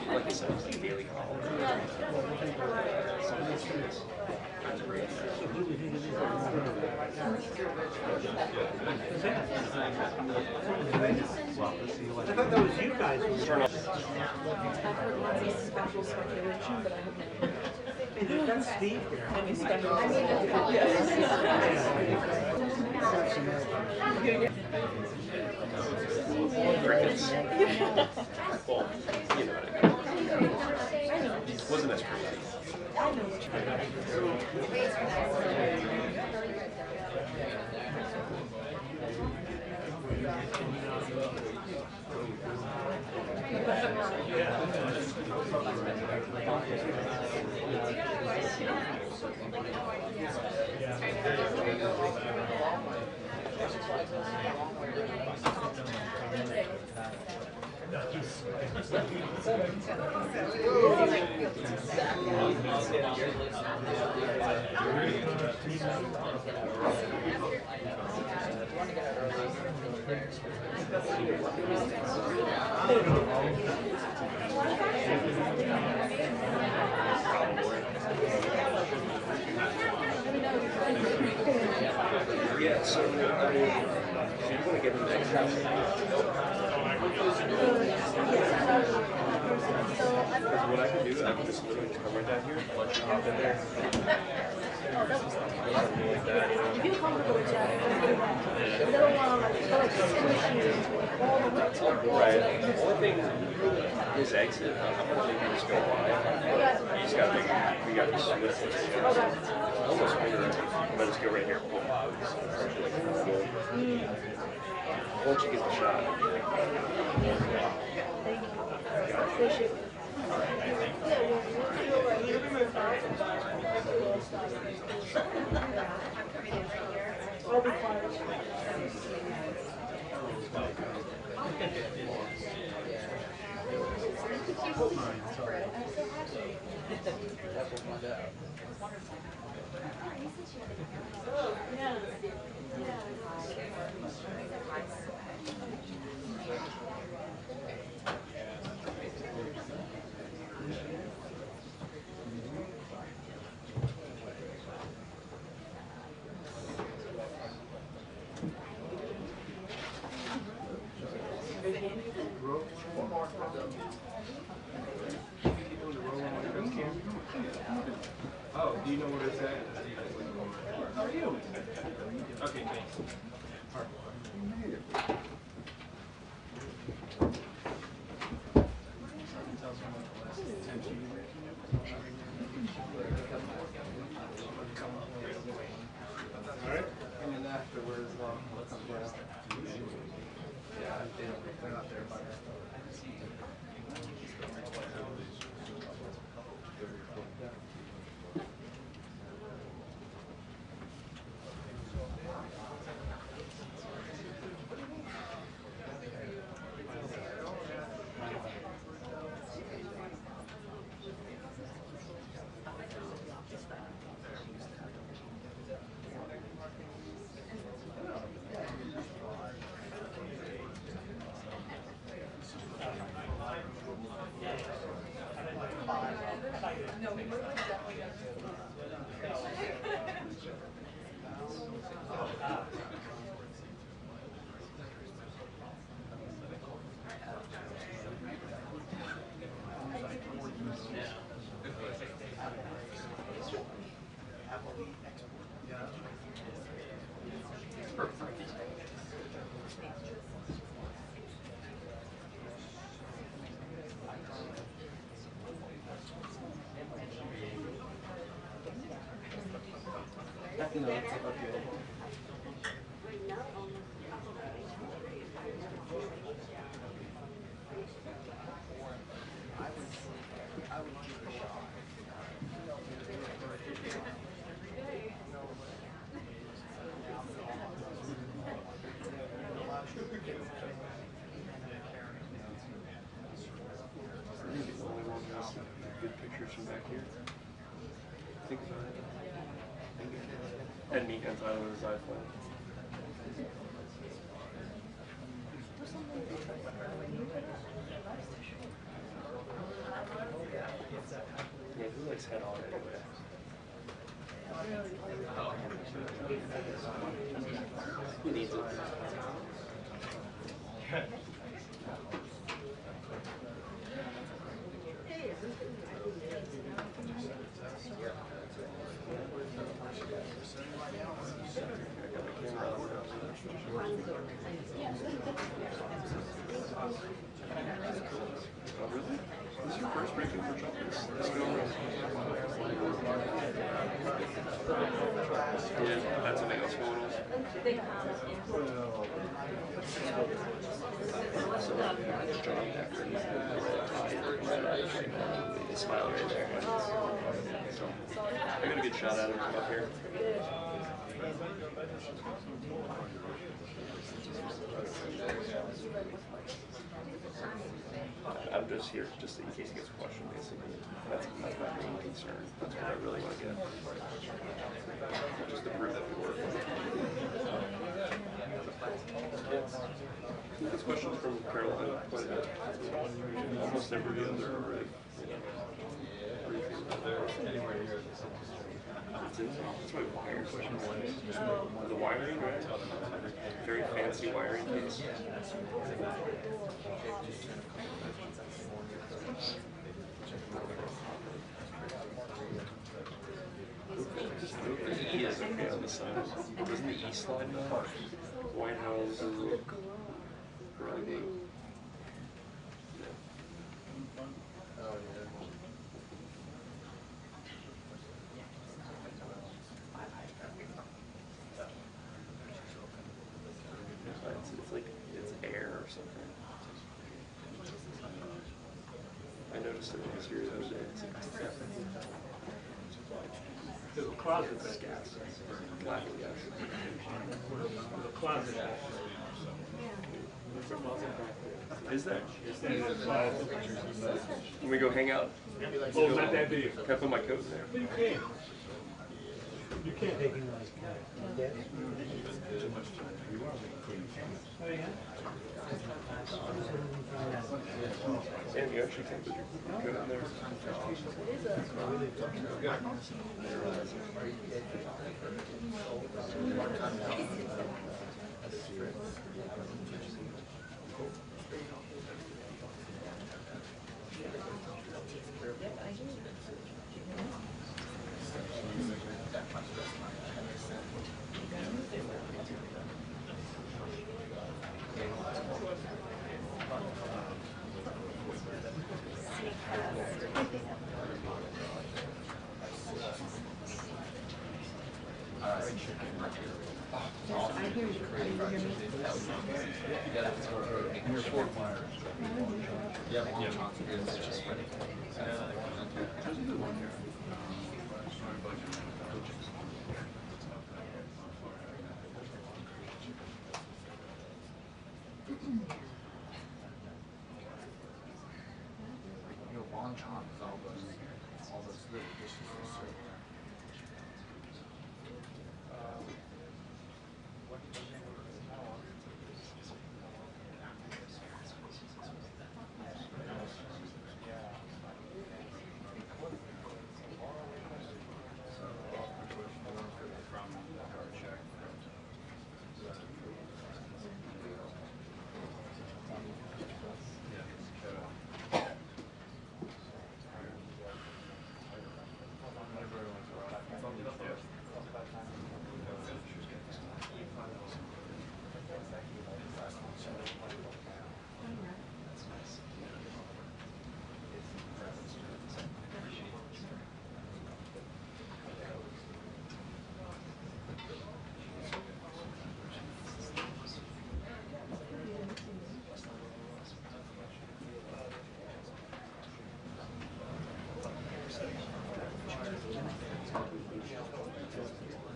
Like I said, it's like daily call. I thought that was you guys. I've heard lots of special speculation, but I have never. Hey, they've got Steve here. Any special Crickets. Well, you know what I mean. Wasn't as crazy. Yeah, so I mean, so you want to give them that traffic. Because what I can do, I can just literally come right down here, let you hop in there. Something like that. You feel comfortable with that? They don't want to like squish you all the way to Right. The only thing is exit. I'm going to make you just go wide. You just got to make it, we got to be swift. Almost bigger. I'm going to just go right here. Once you get the shot. Appreciate it. I'll be quiet. Yeah. Oh, do you know what it's at? How are you? Okay, thanks. Alright. And then afterwards, we'll come down. Yeah, they're not there by No, it's okay. Good pictures from back here. Think about it. And me and Tyler with his iPhone. He needs it. Oh, really? This is your first briefing for chocolates? Yeah, that's something else going on. So, John after he smiled right there. So, I got a good shot at him from up here. I'm just here just in case he gets questioned, basically. That's my main concern. That's what I really want to get. Just to prove that we work. These questions from Karoline quite a bit. Almost every other briefing. That's my wire question. The wiring, right? Very fancy wiring case. The E is okay on the side. Doesn't the E slide now? White House is really neat. It's like it's air or something. I noticed it was here the other day. There's a closet back there. Gas. Black gas. There's a closet back there. Is there? There's a closet. Can we go hang out? Oh, not that big. Can I put my coat in there? But you can't. You can't take him like that. Oh, yeah? Sam, you actually can put your coat in there.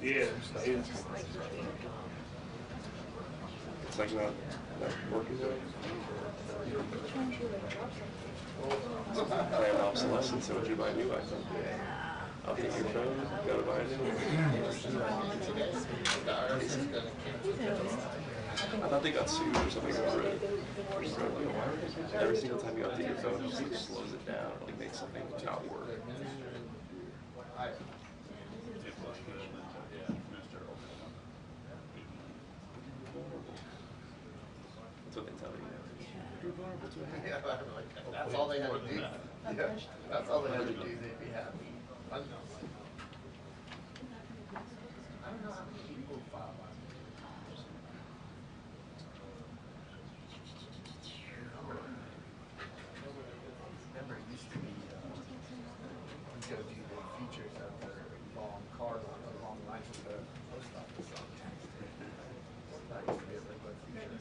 Yeah, It's like not working well. I am obsolescence, so would you buy a new iPhone? I'll take your phone, gotta buy a new one. I thought they got sued or something over it. Every single time you update your phone, it just like slows it down, like makes something not work. That's what they tell you. Yeah, I'm like, that's all they had to do. Yeah, that's all they had to do. They'd be happy. I don't know how many people file on it. Remember, it used to be, you go do the features of the long car line, or long lines of the post office on tax day. That used to be a regular feature.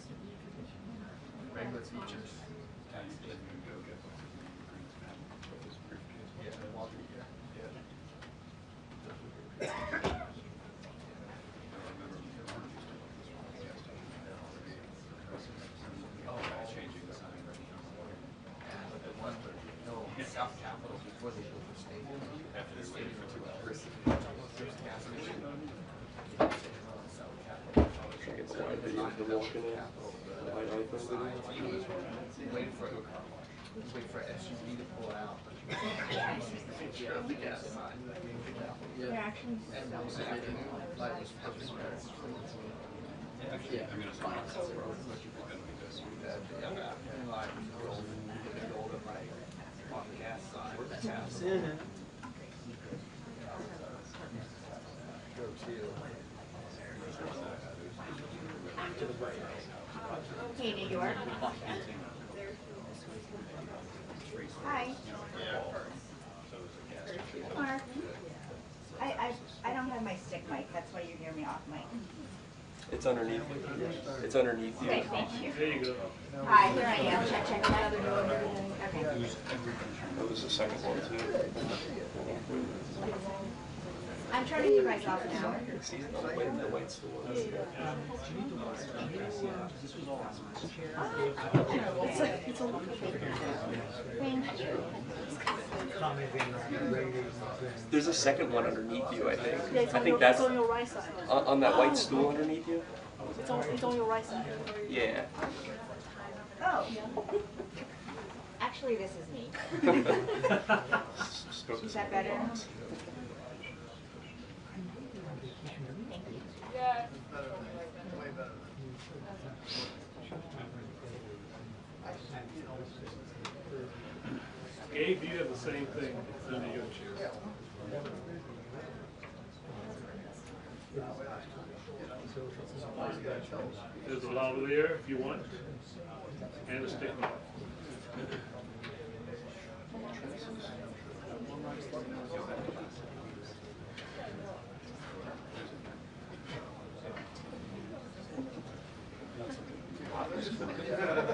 Regular features. Tax day. Yeah, Walter, yeah. South Capitol before they built the stadium. After they waited for 2 hours. There's gas station. South Capitol. I get some video of them walking in. My iPhone video. Waiting for SUV to pull out. Sure, the gas line. They're actually And that was the afternoon. Light was perfect. Yeah. I mean, it's fine. And like, golden light on the gas side. Go to. Hey, New York. Hi. Mark. I don't have my stick mic. That's why you hear me off mic. It's underneath you. It's underneath you. Okay, thank you. There you go. Hi, here I am. Check it out. Okay. That was the second one too. I'm turning you guys off now. See the white stool. Thank you. Commenting on the ratings and There's a second one underneath you, I think. Yeah, it's I on think your, that's it's on your right side. on that white stool underneath you. It's on your right side. Yeah. Oh. Actually, this is me. Is that better? Thank you. Yeah. Way better. Gabe, you have the same thing. Then you go choose. There's a lavalier if you want, and a stick.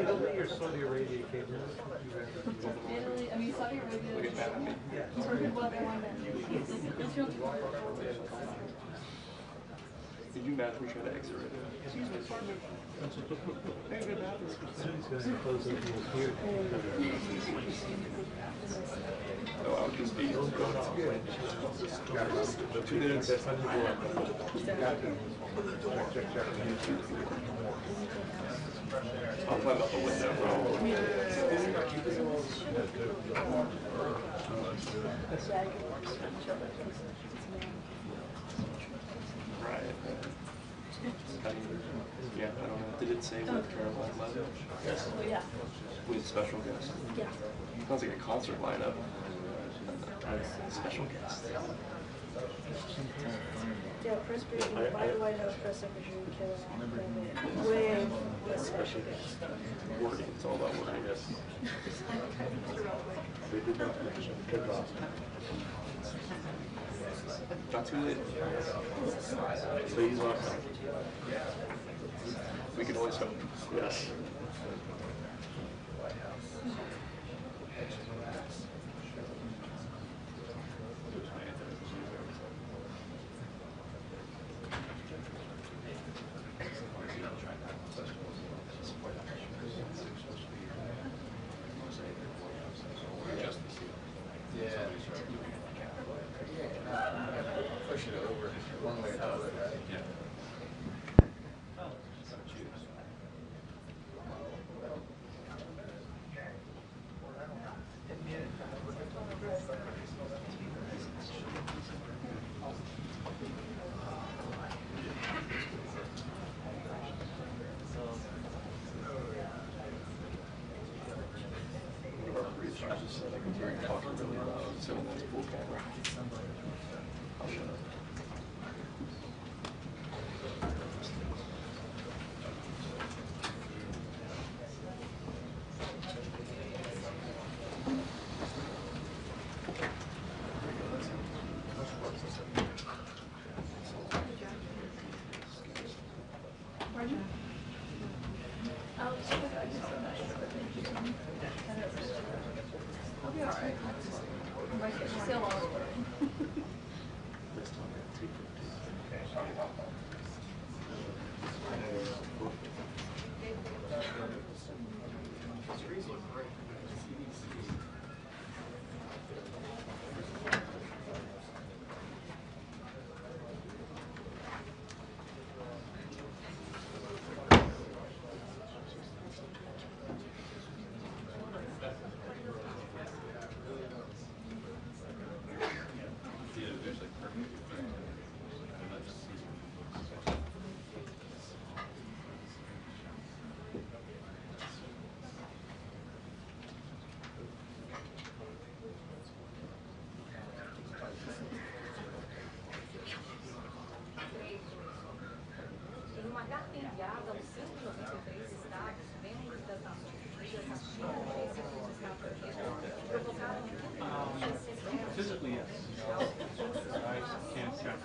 Don't let your Saudi Arabia cable. I mean, Saudi Arabia is talking about the one that Did you match me trying to exit it? He's going to close up the here. No, I would just be. Good. 2 minutes. I'll climb out the window, bro. Right. Yeah, I don't know. Did it say with Karoline Leavitt? Yes. Yeah. With special guests? Yeah. Sounds like a concert lineup. Special guests. Yeah, press briefing by the White House press secretary Karoline Leavitt with the special guest. Wording. It's all about wording. They did not mention kickoff. Not too late. Please welcome. We can always hope. Yes. Push it over one way or the other, right? Yeah. So like if you're talking really loud, so that's cool camera. I'll shut up. I'll be alright. Still on. Physically, yes. I can't capture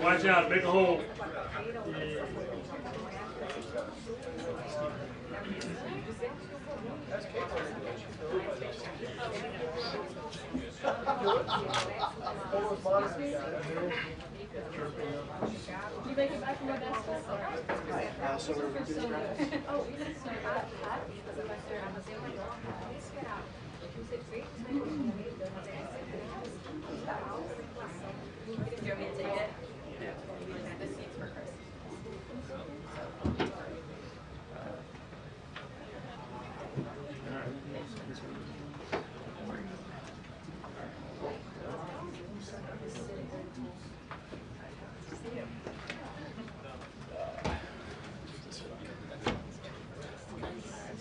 Watch out, make a hole. You make it back from my basket? So we're going to do that. Oh, we didn't start that. Do you want me to take it? The seats for Chris.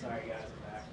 Sorry guys, I'm back.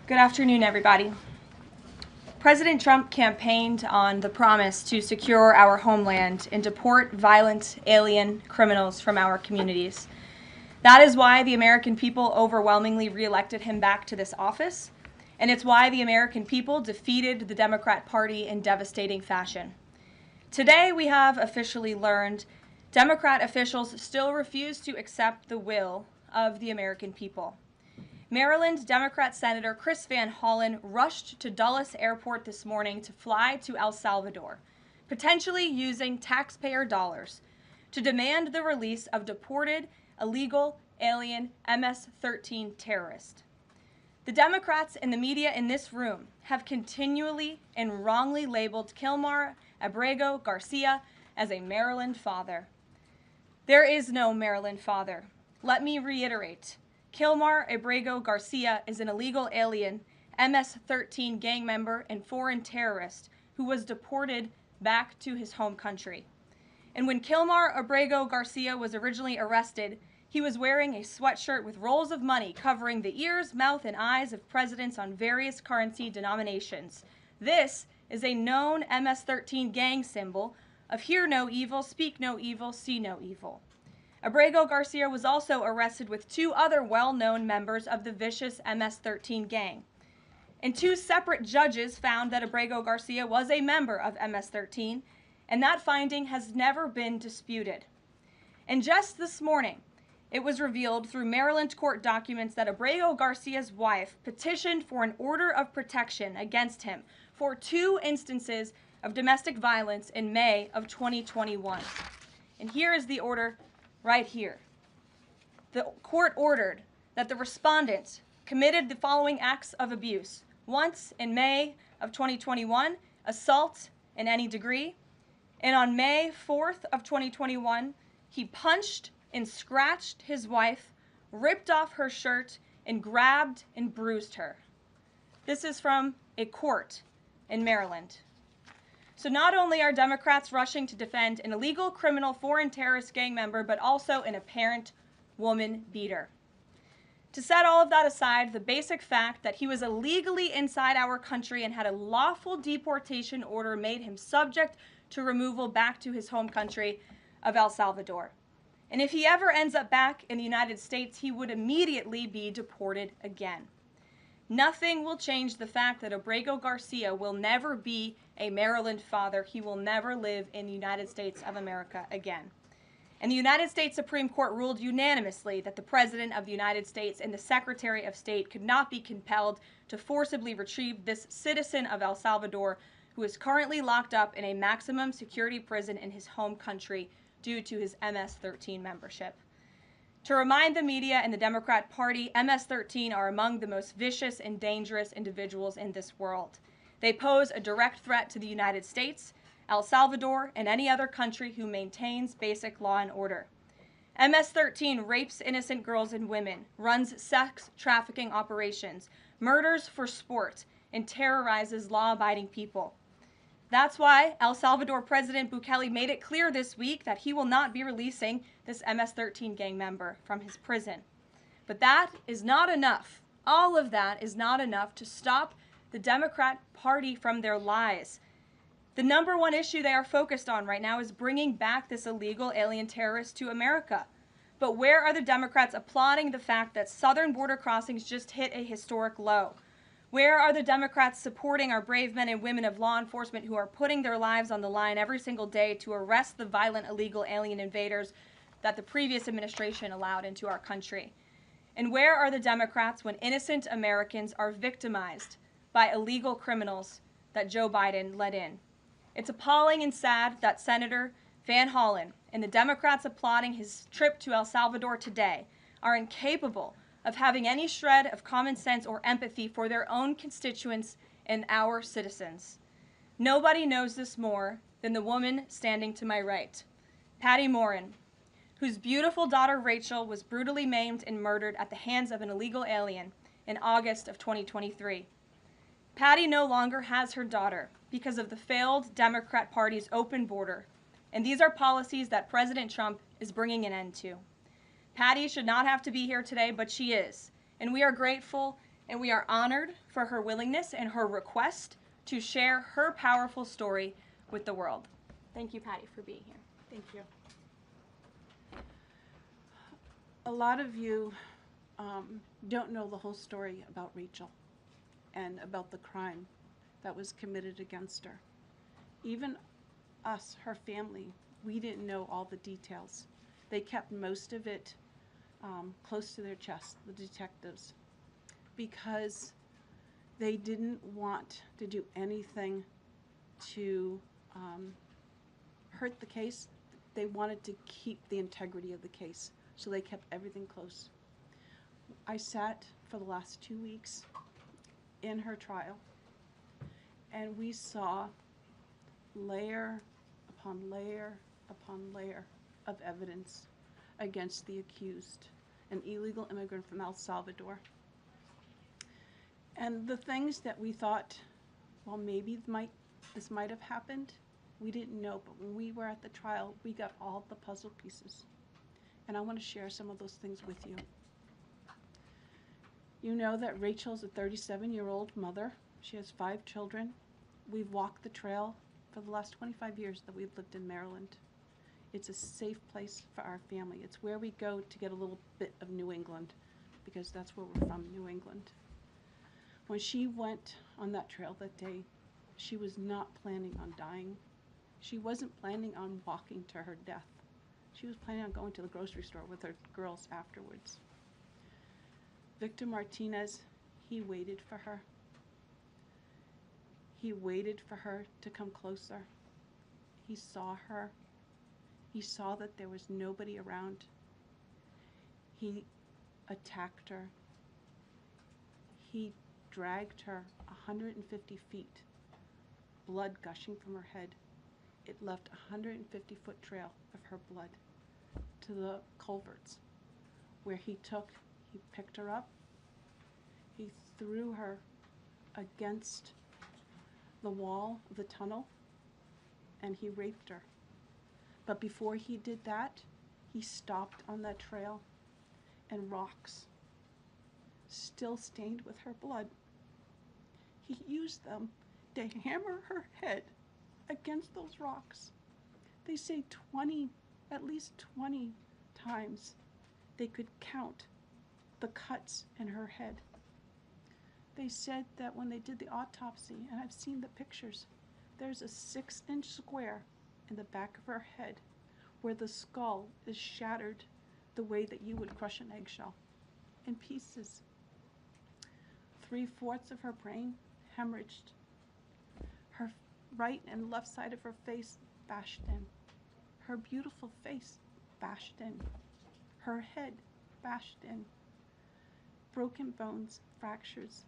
Good afternoon, everybody. President Trump campaigned on the promise to secure our homeland and deport violent alien criminals from our communities. That is why the American people overwhelmingly reelected him back to this office, and it's why the American people defeated the Democrat Party in devastating fashion. Today, we have officially learned Democrat officials still refuse to accept the will of the American people. Maryland Democrat Senator Chris Van Hollen rushed to Dulles Airport this morning to fly to El Salvador, potentially using taxpayer dollars, to demand the release of deported, illegal, alien MS-13 terrorists. The Democrats and the media in this room have continually and wrongly labeled Kilmar Abrego Garcia as a Maryland father. There is no Maryland father. Let me reiterate. Kilmar Abrego Garcia is an illegal alien, MS-13 gang member and foreign terrorist who was deported back to his home country. And when Kilmar Abrego Garcia was originally arrested, he was wearing a sweatshirt with rolls of money covering the ears, mouth, and eyes of presidents on various currency denominations. This is a known MS-13 gang symbol of hear no evil, speak no evil, see no evil. Abrego Garcia was also arrested with two other well-known members of the vicious MS-13 gang. And two separate judges found that Abrego Garcia was a member of MS-13, and that finding has never been disputed. And just this morning, it was revealed through Maryland court documents that Abrego Garcia's wife petitioned for an order of protection against him for 2 instances of domestic violence in May of 2021. And here is the order right here. The court ordered that the respondent committed the following acts of abuse. Once in May of 2021, assault in any degree. And on May 4th of 2021, he punched and scratched his wife, ripped off her shirt, and grabbed and bruised her. This is from a court in Maryland. So not only are Democrats rushing to defend an illegal criminal foreign terrorist gang member, but also an apparent woman beater. To set all of that aside, the basic fact that he was illegally inside our country and had a lawful deportation order made him subject to removal back to his home country of El Salvador. And if he ever ends up back in the United States, he would immediately be deported again. Nothing will change the fact that Abrego Garcia will never be a Maryland father. He will never live in the United States of America again. And the United States Supreme Court ruled unanimously that the President of the United States and the Secretary of State could not be compelled to forcibly retrieve this citizen of El Salvador who is currently locked up in a maximum security prison in his home country due to his MS-13 membership. To remind the media and the Democrat Party, MS-13 are among the most vicious and dangerous individuals in this world. They pose a direct threat to the United States, El Salvador, and any other country who maintains basic law and order. MS-13 rapes innocent girls and women, runs sex trafficking operations, murders for sport, and terrorizes law-abiding people. That's why El Salvador President Bukele made it clear this week that he will not be releasing this MS-13 gang member from his prison. But that is not enough. All of that is not enough to stop the Democrat Party from their lies. The number one issue they are focused on right now is bringing back this illegal alien terrorist to America. But where are the Democrats applauding the fact that southern border crossings just hit a historic low? Where are the Democrats supporting our brave men and women of law enforcement who are putting their lives on the line every single day to arrest the violent illegal alien invaders that the previous administration allowed into our country? And where are the Democrats when innocent Americans are victimized by illegal criminals that Joe Biden let in? It's appalling and sad that Senator Van Hollen and the Democrats applauding his trip to El Salvador today are incapable of having any shred of common sense or empathy for their own constituents and our citizens. Nobody knows this more than the woman standing to my right, Patty Morin, whose beautiful daughter Rachel was brutally maimed and murdered at the hands of an illegal alien in August of 2023. Patty no longer has her daughter because of the failed Democrat Party's open border, and these are policies that President Trump is bringing an end to. Patty should not have to be here today, but she is, and we are grateful and we are honored for her willingness and her request to share her powerful story with the world. Thank you, Patty, for being here. Thank you. A lot of you don't know the whole story about Rachel and about the crime that was committed against her. Even us, her family, we didn't know all the details. They kept most of it close to their chest, the detectives, because they didn't want to do anything to hurt the case. They wanted to keep the integrity of the case, so they kept everything close. I sat for the last 2 weeks in her trial, and we saw layer upon layer upon layer of evidence against the accused, an illegal immigrant from El Salvador. And the things that we thought, well, maybe this might have happened, we didn't know, but when we were at the trial, we got all the puzzle pieces. And I want to share some of those things with you. You know that Rachel's a 37-year-old mother. She has 5 children. We've walked the trail for the last 25 years that we've lived in Maryland. It's a safe place for our family. It's where we go to get a little bit of New England, because that's where we're from, New England. When she went on that trail that day, she was not planning on dying. She wasn't planning on walking to her death. She was planning on going to the grocery store with her girls afterwards. Victor Martinez, he waited for her. He waited for her to come closer. He saw her. He saw that there was nobody around. He attacked her. He dragged her 150 feet, blood gushing from her head. It left a 150-foot trail of her blood to the culverts, where he picked her up, he threw her against the wall of the tunnel, and he raped her. But before he did that, he stopped on that trail, and rocks, still stained with her blood, he used them to hammer her head against those rocks. They say at least 20 times they could count the cuts in her head. They said that when they did the autopsy, and I've seen the pictures, there's a 6-inch square in the back of her head where the skull is shattered the way that you would crush an eggshell in pieces. 3/4 of her brain hemorrhaged. Her right and left side of her face bashed in. Her beautiful face bashed in. Her head bashed in. Broken bones, fractures.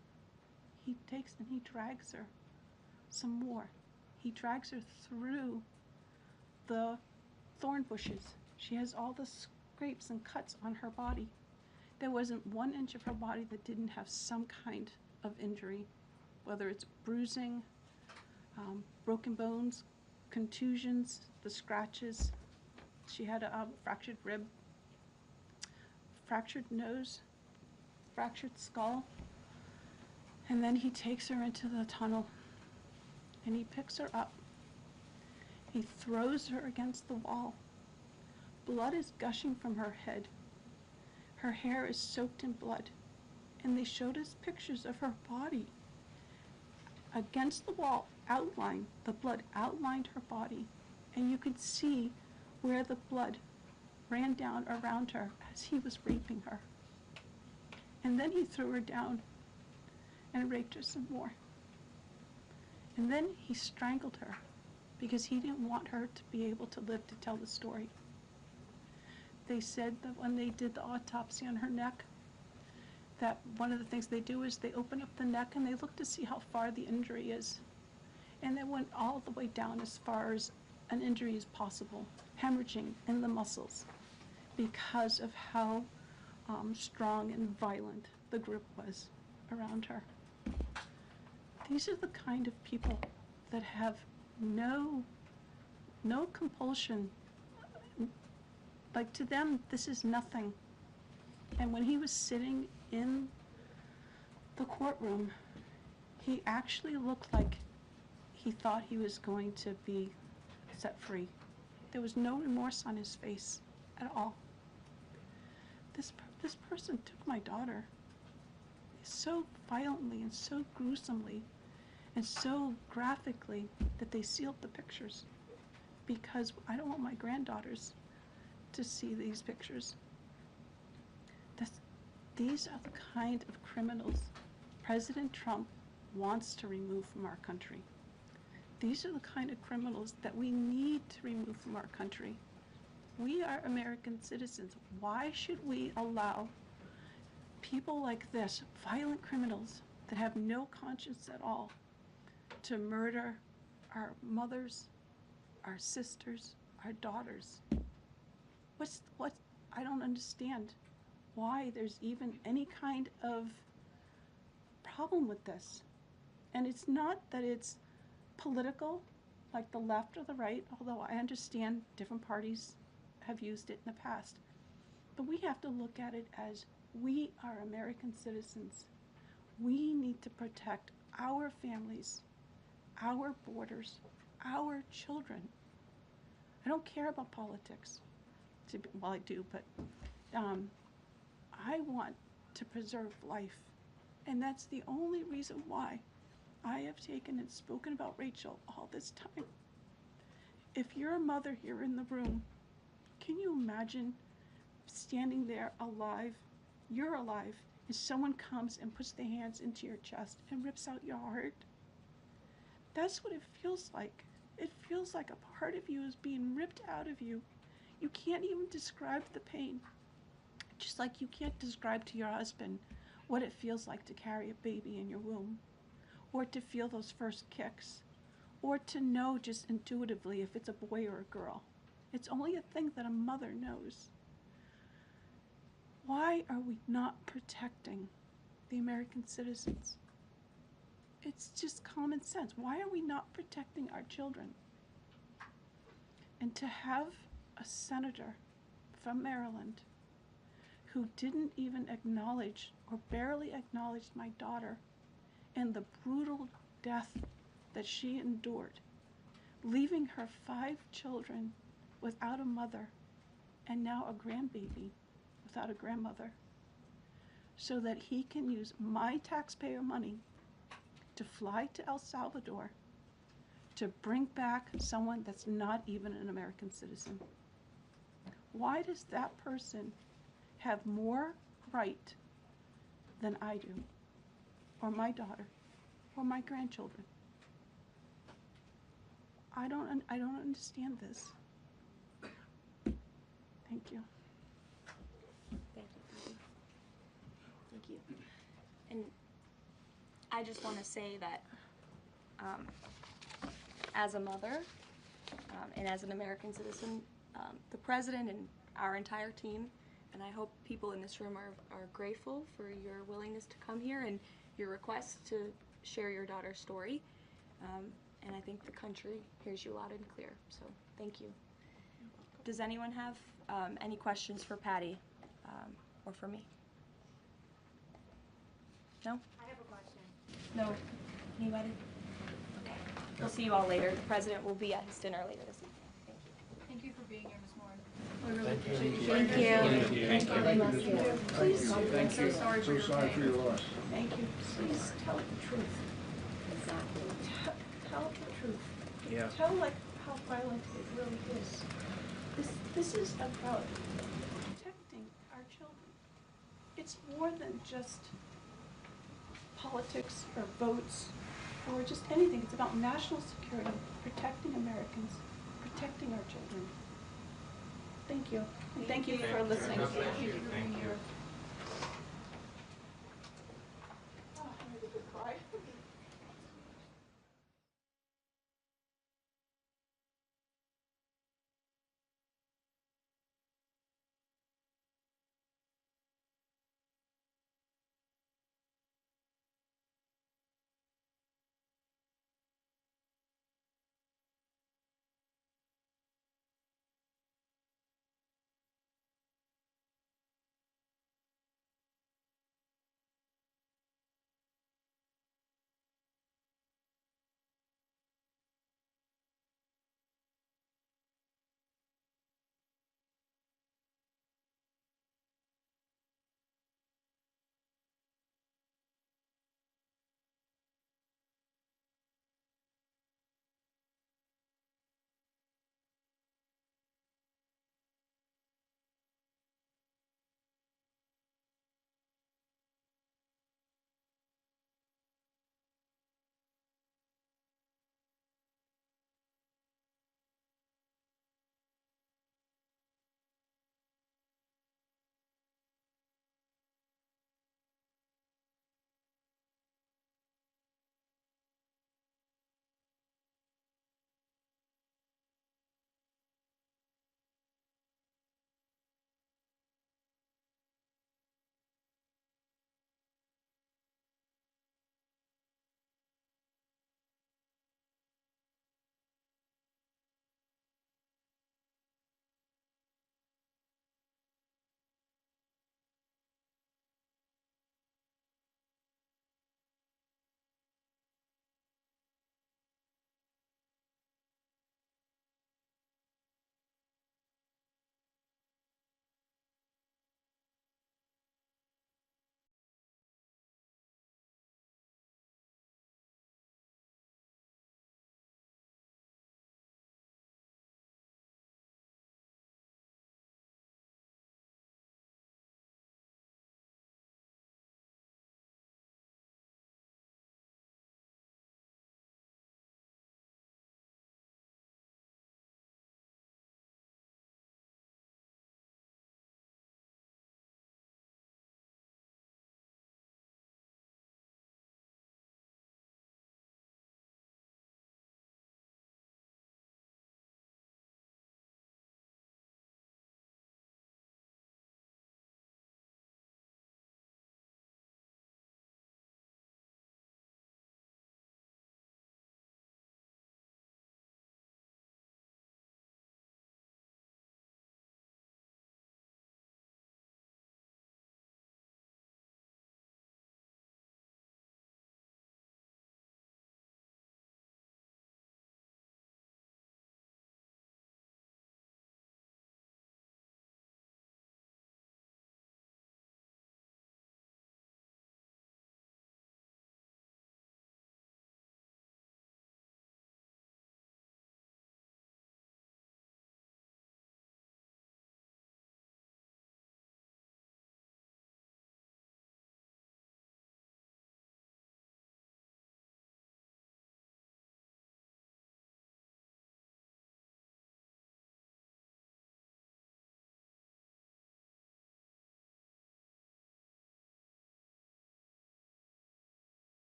He takes and he drags her some more. He drags her through the thorn bushes. She has all the scrapes and cuts on her body. There wasn't 1 inch of her body that didn't have some kind of injury, whether it's bruising, broken bones, contusions, the scratches. She had a fractured rib, fractured nose, fractured skull. And then he takes her into the tunnel, and he picks her up. He throws her against the wall. Blood is gushing from her head. Her hair is soaked in blood. And they showed us pictures of her body against the wall, outlined. The blood outlined her body. And you could see where the blood ran down around her as he was raping her. And then he threw her down and raped her some more. And then he strangled her because he didn't want her to be able to live to tell the story. They said that when they did the autopsy on her neck, that one of the things they do is they open up the neck and they look to see how far the injury is. And they went all the way down as far as an injury is possible, hemorrhaging in the muscles, because of how strong and violent the grip was around her. These are the kind of people that have no compulsion. Like, to them, this is nothing. And when he was sitting in the courtroom, he actually looked like he thought he was going to be set free. There was no remorse on his face at all. This person took my daughter so violently and so gruesomely and so graphically that they sealed the pictures, because I don't want my granddaughters to see these pictures. These are the kind of criminals President Trump wants to remove from our country. These are the kind of criminals that we need to remove from our country. We are American citizens. Why should we allow people like this, violent criminals that have no conscience at all, to murder our mothers, our sisters, our daughters? I don't understand why there's even any kind of problem with this. And it's not that it's political, like the left or the right, although I understand different parties have used it in the past. But we have to look at it as we are American citizens. We need to protect our families, our borders, our children. I don't care about politics. Well, I do, but I want to preserve life. And that's the only reason why I have taken and spoken about Rachel all this time. If you're a mother here in the room, can you imagine standing there alive? You're alive, and someone comes and puts their hands into your chest and rips out your heart? That's what it feels like. It feels like a part of you is being ripped out of you. You can't even describe the pain. Just like you can't describe to your husband what it feels like to carry a baby in your womb, or to feel those first kicks, or to know just intuitively if it's a boy or a girl. It's only a thing that a mother knows. Why are we not protecting the American citizens? It's just common sense. Why are we not protecting our children? And to have a senator from Maryland who didn't even acknowledge or barely acknowledged my daughter and the brutal death that she endured, leaving her 5 children without a mother and now a grandbaby without a grandmother, so that he can use my taxpayer money to fly to El Salvador to bring back someone that's not even an American citizen. Why does that person have more right than I do, or my daughter, or my grandchildren? I don't understand this. Thank you. Thank you. Thank you. And I just want to say that as a mother and as an American citizen, the president and our entire team, and I hope people in this room are grateful for your willingness to come here and your request to share your daughter's story. And I think the country hears you loud and clear. So thank you. Does anyone have any questions for Patty or for me? No? I have a question. No? Anybody? Okay. We'll see you all later. The president will be at his dinner later this evening. Thank you. Thank you for being here, Ms. Moore. Please, I'm so sorry for your loss. thank you. Please tell the truth. Exactly. Tell the truth. Yeah. Tell like how violent it really is. This is about protecting our children. It's more than just politics or votes or just anything. It's about national security, protecting Americans, protecting our children. Thank you. And thank you for listening. Thank you for being here.